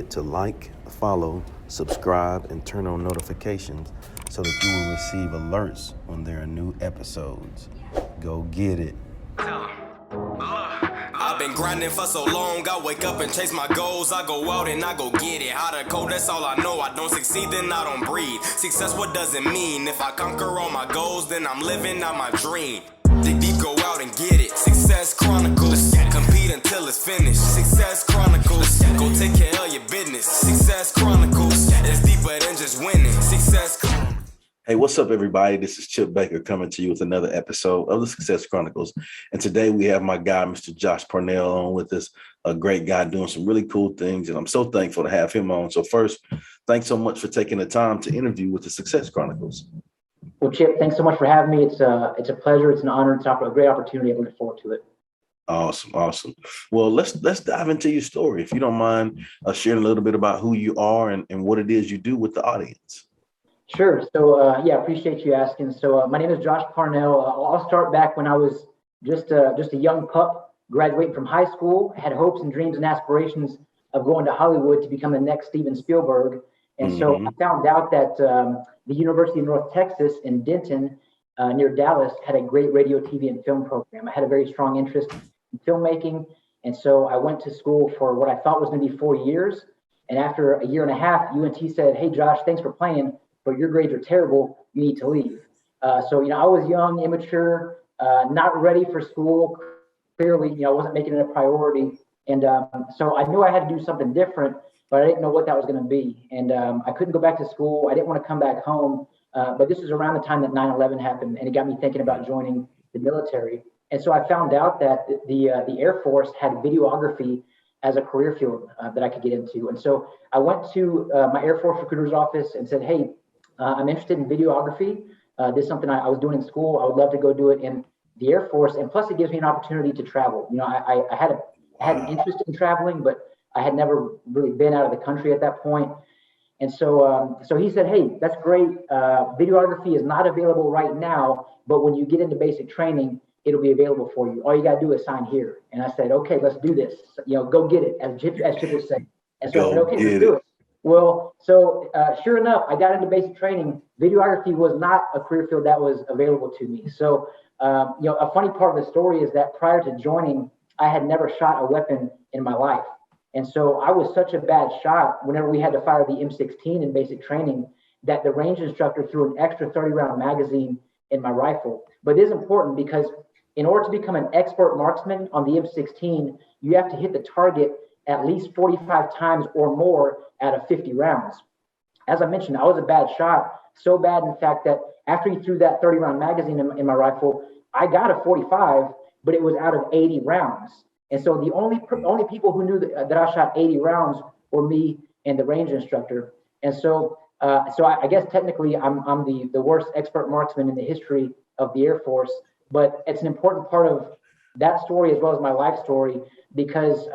forget to like, follow, subscribe, and turn on notifications so that you will receive alerts when there are new episodes. Go get it. I've been grinding for so long, I wake up and chase my goals. I go out and I go get it. How to code, that's all I know. I don't succeed, then I don't breathe. Success, what does it mean? If I conquer all my goals, then I'm living out my dream. Dig deep, go out and get it. Success Chronicles. Compete until it's finished. Success Chronicles. Go take care of your business. Success Chronicles. It's deeper than just winning. Success Chronicles. Hey, what's up, everybody? This is Chip Baker coming to you with another episode of the Success Chronicles. And today we have my guy, Mr. Josh Parnell, on with us, a great guy doing some really cool things. And I'm so thankful to have him on. So first, thanks so much for taking the time to interview with the Success Chronicles. Well, Chip, thanks so much for having me. It's a pleasure. It's an honor. It's a great opportunity. I'm looking forward to it. Awesome. Well, let's dive into your story. If you don't mind sharing a little bit about who you are and what it is you do with the audience. Sure. So, appreciate you asking. So, my name is Josh Parnell. I'll start back when I was just a young pup, graduating from high school. I had hopes and dreams and aspirations of going to Hollywood to become the next Steven Spielberg. And so I found out that the University of North Texas in Denton, near Dallas, had a great radio, TV, and film program. I had a very strong interest in filmmaking. And so I went to school for what I thought was going to be 4 years. And after a year and a half, UNT said, "Hey, Josh, thanks for playing, but your grades are terrible. You need to leave." So I was young, immature, not ready for school. Clearly, I wasn't making it a priority. And so I knew I had to do something different, but I didn't know what that was going to be. And I couldn't go back to school. I didn't want to come back home. But this was around the time that 9/11 happened, and it got me thinking about joining the military. And so I found out that the Air Force had videography as a career field that I could get into. And so I went to my Air Force recruiter's office and said, "Hey, I'm interested in videography. This is something I was doing in school. I would love to go do it in the Air Force. And plus, it gives me an opportunity to travel." I had an interest in traveling, but I had never really been out of the country at that point. And so he said, "Hey, that's great. Videography is not available right now, but when you get into basic training, it'll be available for you. All you got to do is sign here." And I said, "Okay, let's do this. Go get it," as Chip would say. And so I said, "Okay, let's do it." Well, so sure enough, I got into basic training. Videography was not a career field that was available to me. So, a funny part of the story is that prior to joining, I had never shot a weapon in my life. And so I was such a bad shot whenever we had to fire the M16 in basic training that the range instructor threw an extra 30-round magazine in my rifle. But it is important because in order to become an expert marksman on the M16, you have to hit the target at least 45 times or more out of 50 rounds. As I mentioned, I was a bad shot, so bad, in fact, that after he threw that 30-round magazine in my rifle, I got a 45, but it was out of 80 rounds. And so the only people who knew that I shot 80 rounds were me and the range instructor. And so I guess technically I'm the worst expert marksman in the history of the Air Force, but it's an important part of that story as well as my life story, because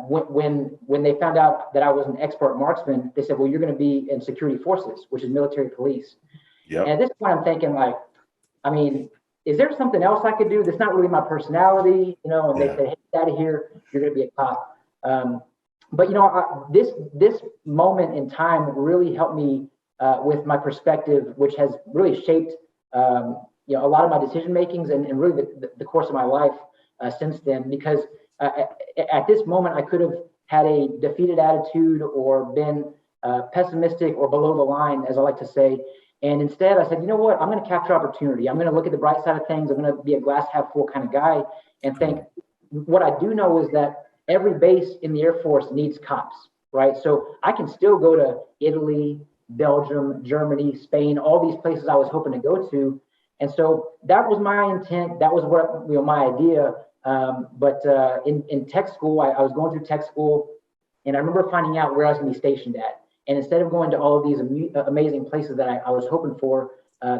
when they found out that I was an expert marksman, they said, "Well, you're going to be in security forces, which is military police." Yep. And at this point, I'm thinking, is there something else I could do that's not really my personality? And they said, "Hey, get out of here. You're going to be a cop." But this moment in time really helped me with my perspective, which has really shaped a lot of my decision makings and really the course of my life since then. Because at this moment, I could have had a defeated attitude or been pessimistic or below the line, as I like to say. And instead, I said, "You know what? I'm going to capture opportunity. I'm going to look at the bright side of things. I'm going to be a glass half full kind of guy and think, what I do know is that every base in the Air Force needs cops, right? So I can still go to Italy, Belgium, Germany, Spain, all these places I was hoping to go to." And so that was my intent. That was what my idea. But in tech school, I was going through tech school, and I remember finding out where I was going to be stationed at. And instead of going to all of these amazing places that I was hoping for,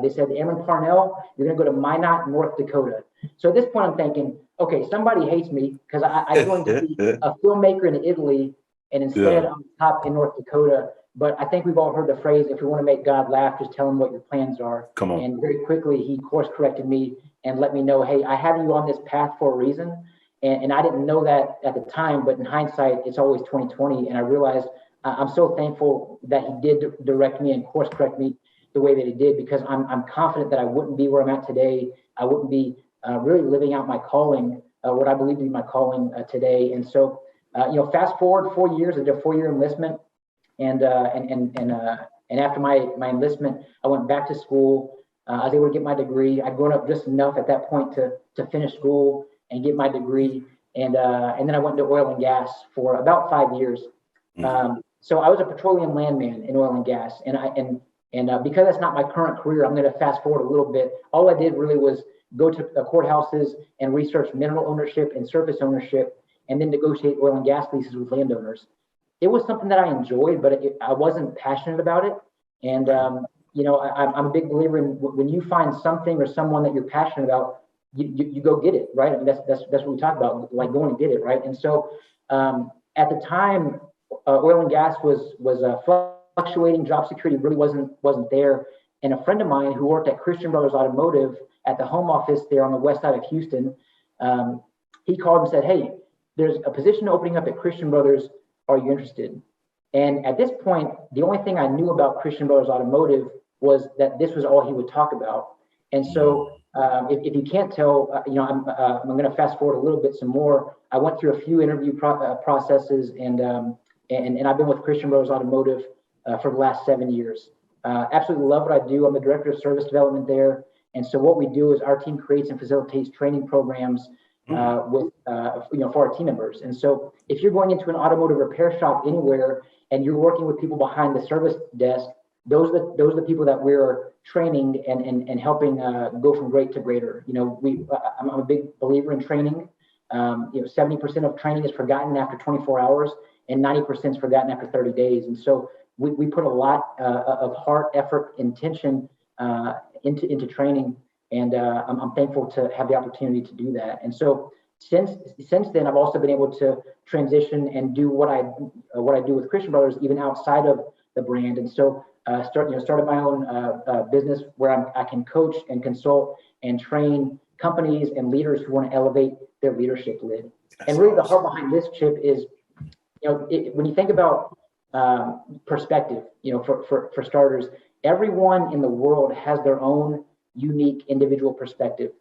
they said, "Airman Parnell, you're going to go to Minot, North Dakota." So at this point, I'm thinking, okay, somebody hates me because I joined to be a filmmaker in Italy, and instead I'm top in North Dakota. But I think we've all heard the phrase, if we want to make God laugh, just tell him what your plans are. Come on. And very quickly, he course corrected me and let me know, "Hey, I have you on this path for a reason." And I didn't know that at the time, but in hindsight, it's always 2020. And I realized I'm so thankful that he did direct me and course correct me the way that he did, because I'm confident that I wouldn't be where I'm at today. I wouldn't be really living out my calling, what I believe to be my calling today. And so, fast forward 4 years, I did a 4-year enlistment, and after my enlistment, I went back to school. I was able to get my degree. I'd grown up just enough at that point to finish school and get my degree, and then I went into oil and gas for about 5 years. So I was a petroleum landman in oil and gas, and because that's not my current career, I'm going to fast forward a little bit. All I did really was go to courthouses and research mineral ownership and surface ownership, and then negotiate oil and gas leases with landowners. It was something that I enjoyed, but I wasn't passionate about it. And I'm a big believer in when you find something or someone that you're passionate about, you go get it, right? I mean, that's what we talk about, like going to get it, right? And so at the time, oil and gas was fluctuating. Job security really wasn't there. And a friend of mine who worked at Christian Brothers Automotive at the home office there on the west side of Houston, he called and said, "Hey, there's a position opening up at Christian Brothers. Are you interested?" And at this point, the only thing I knew about Christian Brothers Automotive was that this was all he would talk about. And so, if you can't tell, I'm going to fast forward a little bit some more. I went through a few interview processes, and I've been with Christian Brothers Automotive for the last 7 years. Absolutely love what I do. I'm the director of service development there. And so what we do is our team creates and facilitates training programs for our team members. And so if you're going into an automotive repair shop anywhere and you're working with people behind the service desk, those are the people that we're training and helping go from great to greater. I'm a big believer in training. 70% of training is forgotten after 24 hours, and 90% is forgotten after 30 days. And so we put a lot of heart, effort, intention into training, and I'm thankful to have the opportunity to do that. And so since then, I've also been able to transition and do what I do with Christian Brothers, even outside of the brand. And so started my own business where I can coach and consult and train companies and leaders who want to elevate their leadership lid. And really, the heart behind this, Chip, is when you think about perspective, for starters, everyone in the world has their own unique individual perspective.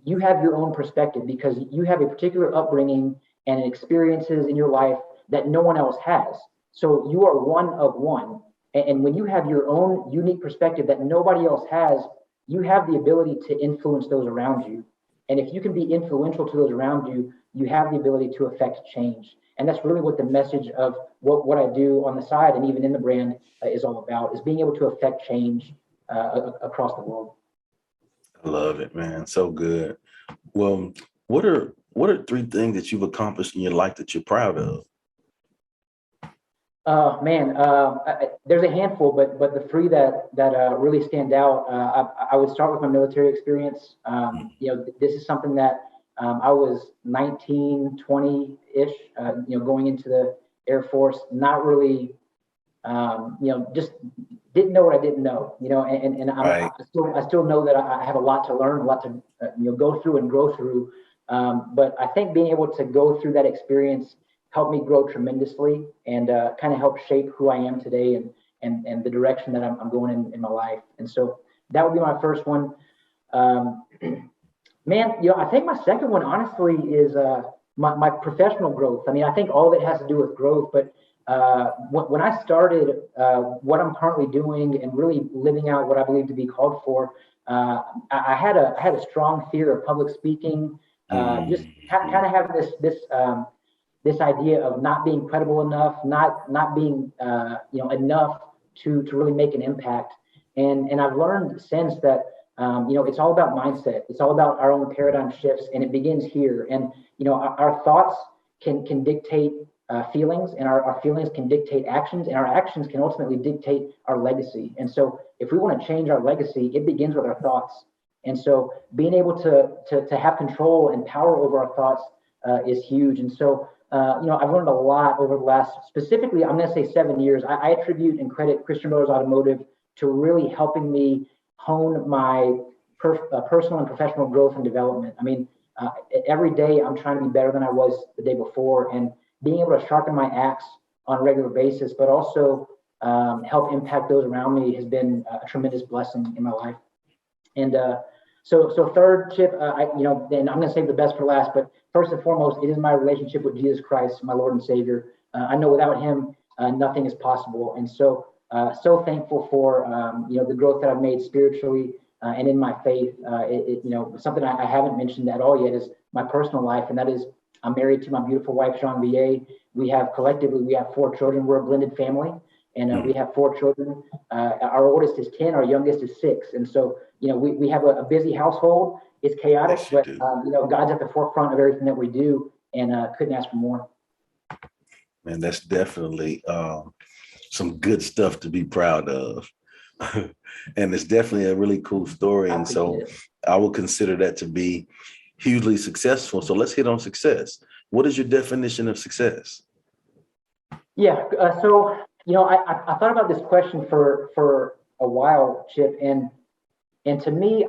You have your own perspective because you have a particular upbringing and experiences in your life that no one else has. So you are one of one. And when you have your own unique perspective that nobody else has, you have the ability to influence those around you. And if you can be influential to those around you, you have the ability to affect change. And that's really what the message of what I do on the side and even in the brand is all about, is being able to affect change across the world. I love it, man. So good. Well, what are 3 things that you've accomplished in your life that you're proud of? There's a handful, but the 3 that really stand out, I would start with my military experience. This is something that I was 19, 20-ish, going into the Air Force, not really, just didn't know what I didn't know, and Right. I still know that I have a lot to learn, a lot to go through and grow through. But I think being able to go through that experience helped me grow tremendously and kind of help shape who I am today and the direction that I'm going in my life. And so that would be my first one. I think my second one, honestly, is my professional growth. I mean, I think all of it has to do with growth, but when I started what I'm currently doing and really living out what I believe to be called for, I had a strong fear of public speaking, just kind of having this idea of not being credible enough, not being enough to really make an impact. And I've learned since that it's all about mindset. It's all about our own paradigm shifts, and it begins here. And our thoughts can dictate feelings, and our feelings can dictate actions, and our actions can ultimately dictate our legacy. And so if we want to change our legacy, it begins with our thoughts. And so being able to have control and power over our thoughts is huge. And so I've learned a lot over the last, specifically, I'm going to say 7 years. I attribute and credit Christian Brothers Automotive to really helping me hone my personal and professional growth and development. I mean, every day I'm trying to be better than I was the day before, and being able to sharpen my axe on a regular basis, but also help impact those around me has been a tremendous blessing in my life. And so third, Chip, then I'm going to save the best for last, but first and foremost, it is my relationship with Jesus Christ, my Lord and Savior. I know without him, nothing is possible. And so thankful for, the growth that I've made spiritually and in my faith. Something I haven't mentioned at all yet is my personal life. And that is, I'm married to my beautiful wife, Sean VA. We have 4 children. We're a blended family. And we have 4 children. Our oldest is 10, our youngest is 6. And so, we have a busy household. It's chaotic, Yes, but, God's at the forefront of everything that we do, and couldn't ask for more. Man, that's definitely some good stuff to be proud of. And it's definitely a really cool story. And so I would consider that to be hugely successful. So let's hit on success. What is your definition of success? Yeah. I thought about this question for a while, Chip, and to me,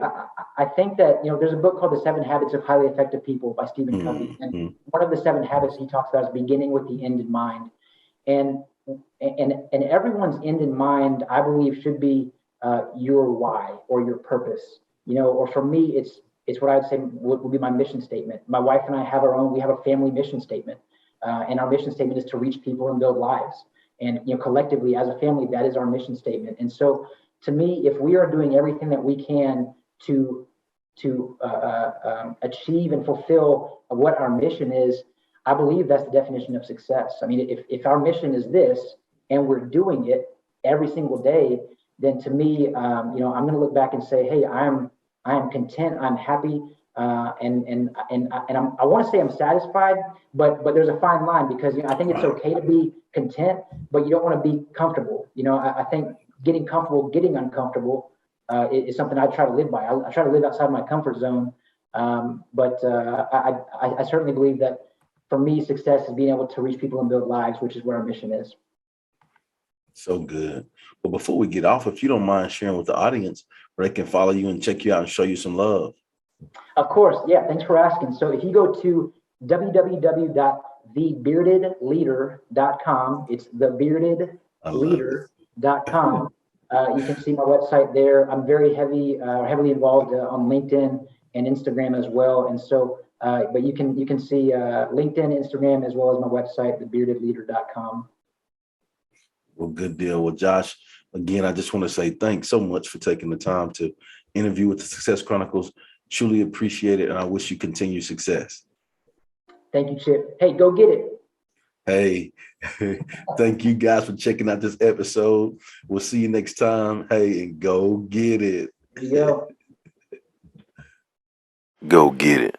I think that, there's a book called The 7 Habits of Highly Effective People by Stephen Covey. And one of the 7 habits he talks about is beginning with the end in mind. And everyone's end in mind, I believe, should be your why or your purpose. Or for me, it's what I'd say would be my mission statement. My wife and I have we have a family mission statement. And our mission statement is to reach people and build lives. And, collectively as a family, that is our mission statement. And so to me, if we are doing everything that we can to achieve and fulfill what our mission is, I believe that's the definition of success. I mean, if our mission is this and we're doing it every single day, then to me, I'm going to look back and say, hey, I am content, I'm happy, and I want to say I'm satisfied, but there's a fine line, because I think it's okay to be content, but you don't want to be comfortable. I think getting comfortable, getting uncomfortable is something I try to live by. I try to live outside my comfort zone, but I certainly believe that for me, success is being able to reach people and build lives, which is where our mission is. So good. But before we get off, if you don't mind sharing with the audience where they can follow you and check you out and show you some love. Of course. Yeah. Thanks for asking. So if you go to www.thebeardedleader.com, it's thebeardedleader.com. You can see my website there. I'm very heavily involved on LinkedIn and Instagram as well. And so, but you can see LinkedIn, Instagram, as well as my website, thebeardedleader.com. Well, good deal. Well, Josh, again, I just want to say thanks so much for taking the time to interview with the Success Chronicles. Truly appreciate it, and I wish you continued success. Thank you, Chip. Hey, go get it. Hey, thank you guys for checking out this episode. We'll see you next time. Hey, and go get it. There you go. Go get it.